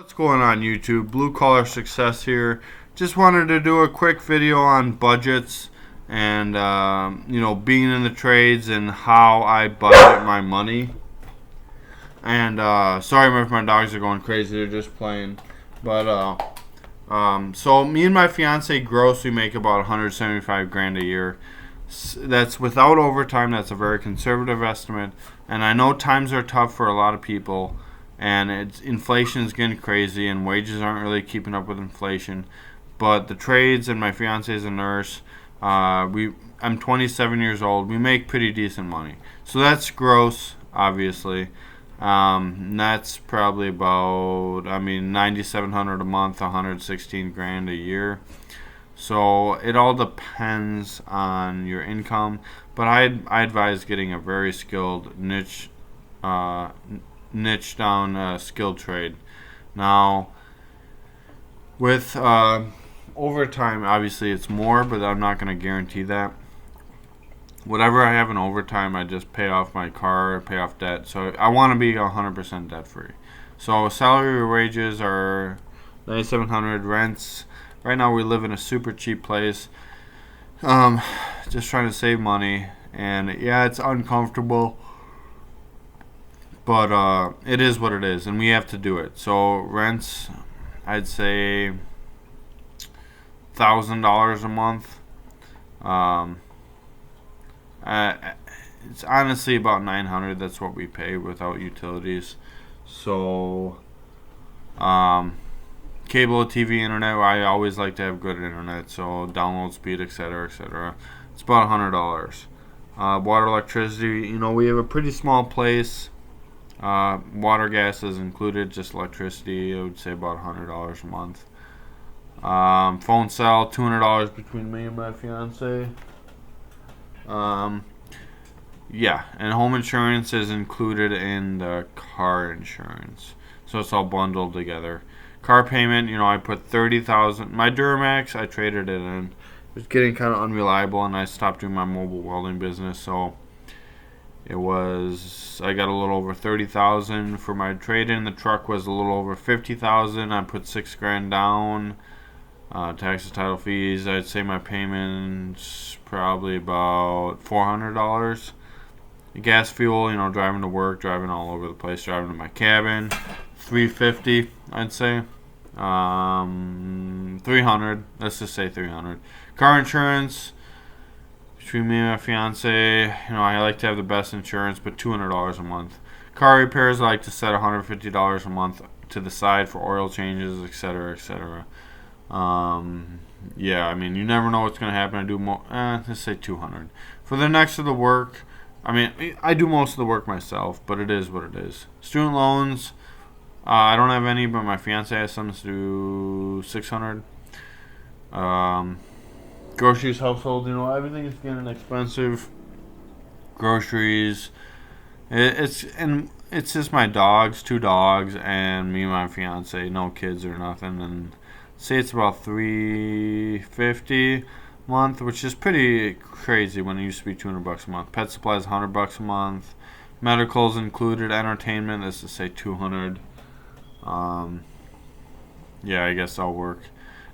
What's going on YouTube? Blue Collar Success here. Just wanted to do a quick video on budgets and being in the trades and how I budget my money. And sorry if my dogs are going crazy, they're just playing. But so me and my fiance gross, we make about 175 grand a year. That's without overtime. That's a very conservative estimate, and I know times are tough for a lot of people, and inflation is getting crazy and wages aren't really keeping up with inflation. But the trades, and my fiance is a nurse, I'm 27 years old, we make pretty decent money. So that's gross, obviously. That's probably about 9,700 a month, 116 grand a year. So it all depends on your income, but I advise getting a very skilled niche down skilled trade. Now with overtime, obviously it's more, but I'm not going to guarantee that. Whatever I have in overtime, I just pay off my car, pay off debt. So I want to be 100% debt free. So salary wages are 9,700. Rents. Right now we live in a super cheap place. Just trying to save money, and yeah, it's uncomfortable, but it is what it is, and we have to do it. So rents, I'd say $1,000 a month. It's honestly about 900. That's what we pay without utilities. So cable, TV, internet. I always like to have good internet, so download speed, etc., etc. It's about $100. Water, electricity. We have a pretty small place. Water, gas is included. Just electricity, I would say about $100 a month. Phone cell, $200 between me and my fiance. Yeah, and home insurance is included in the car insurance, so it's all bundled together. Car payment, I put 30,000. My Duramax, I traded it in. It was getting kind of unreliable, and I stopped doing my mobile welding business. So I got a little over 30,000 for my trade-in. The truck was a little over 50,000. I put $6,000 down. Taxes, title fees. I'd say my payment's probably about $400. Gas, fuel, driving to work, driving all over the place, driving to my cabin, $350, I'd say. 300. Let's just say 300. Car insurance, between me and my fiance, I like to have the best insurance, but $200 a month. Car repairs, I like to set $150 a month to the side for oil changes, etc., etc. Yeah, you never know what's going to happen. I do let's say 200. For the next of the work, I do most of the work myself, but it is what it is. Student loans, I don't have any, but my fiance has some, to do 600. Groceries, household, everything is getting expensive. Groceries, it's just my dogs, 2 dogs, and me and my fiance, no kids or nothing, and say it's about $350 a month, which is pretty crazy when it used to be $200 a month. Pet supplies, $100 a month. Medicals included. Entertainment, let's just say 200. Yeah, I guess that'll work.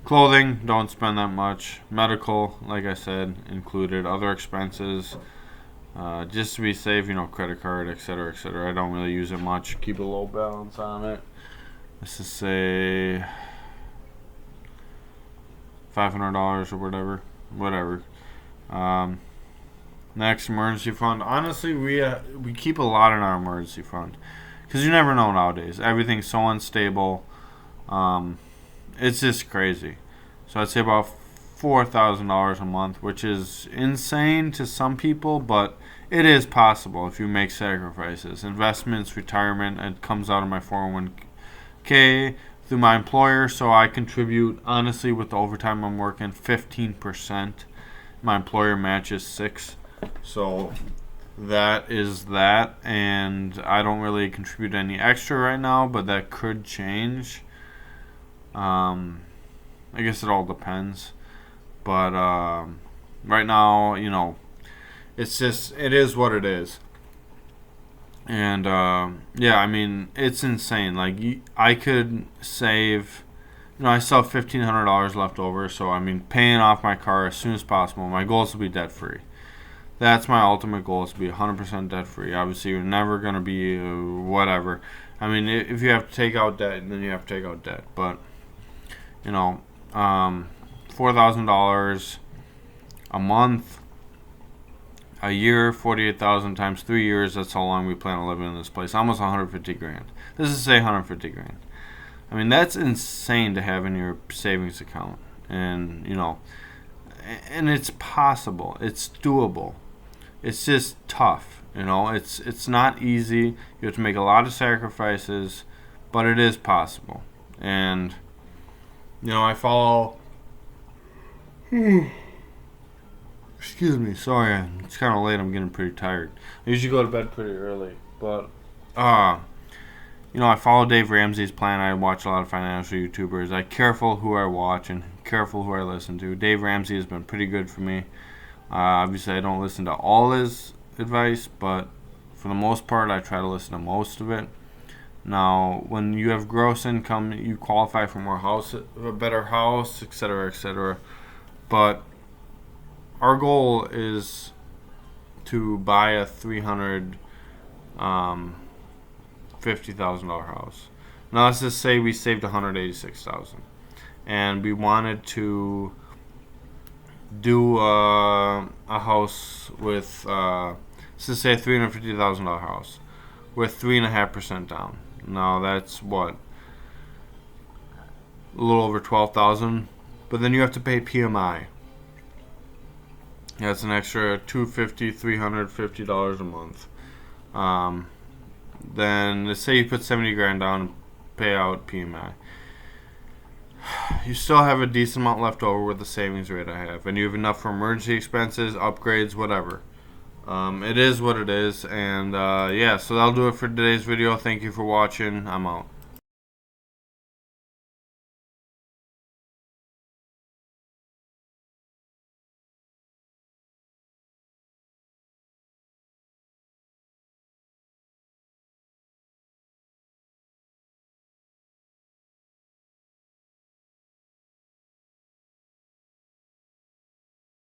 Clothing, don't spend that much. Medical, like I said, included. Other expenses, just to be safe, credit card, etc., etc. I don't really use it much. Keep a low balance on it. Let's just say $500 or whatever. Next, emergency fund. Honestly, we keep a lot in our emergency fund, because you never know nowadays. Everything's so unstable. It's just crazy. So I'd say about $4,000 a month, which is insane to some people, but it is possible if you make sacrifices. Investments, retirement, it comes out of my 401k through my employer, so I contribute, honestly, with the overtime I'm working, 15%. My employer matches 6%. So that is that, and I don't really contribute any extra right now, but that could change. I guess it all depends, but right now, it is what it is. And yeah, I mean, it's insane. Like, I could save, I still have $1,500 left over, so I mean, paying off my car as soon as possible. My goal is to be debt free. That's my ultimate goal, is to be 100% debt free. Obviously, you're never going to be whatever. I mean, if you have to take out debt, then you have to take out debt. But, you know, $4,000 a month, a year, 48,000 times 3 years. That's how long we plan on living in this place. Almost 150 grand. This is say 150 grand. I mean, that's insane to have in your savings account. And, and it's possible. It's doable. It's just tough. It's not easy. You have to make a lot of sacrifices, but it is possible. And, I follow. Excuse me, sorry, it's kind of late. I'm getting pretty tired. I usually go to bed pretty early, but I follow Dave Ramsey's plan. I watch a lot of financial YouTubers. I careful who I watch and careful who I listen to. Dave Ramsey has been pretty good for me. Obviously, I don't listen to all his advice, but for the most part, I try to listen to most of it. Now, when you have gross income, you qualify for a better house, etc., etc. But our goal is to buy a $350,000 house. Now, let's just say we saved $186,000, and we wanted to do a house with, let's just say a $350,000 house with 3.5% down. Now that's what, a little over $12,000, but then you have to pay PMI. That's an extra $350 a month. Then let's say you put 70 grand down and pay out PMI. You still have a decent amount left over with the savings rate I have, and you have enough for emergency expenses, upgrades, whatever. It is what it is, and yeah, so that'll do it for today's video. Thank you for watching. I'm out.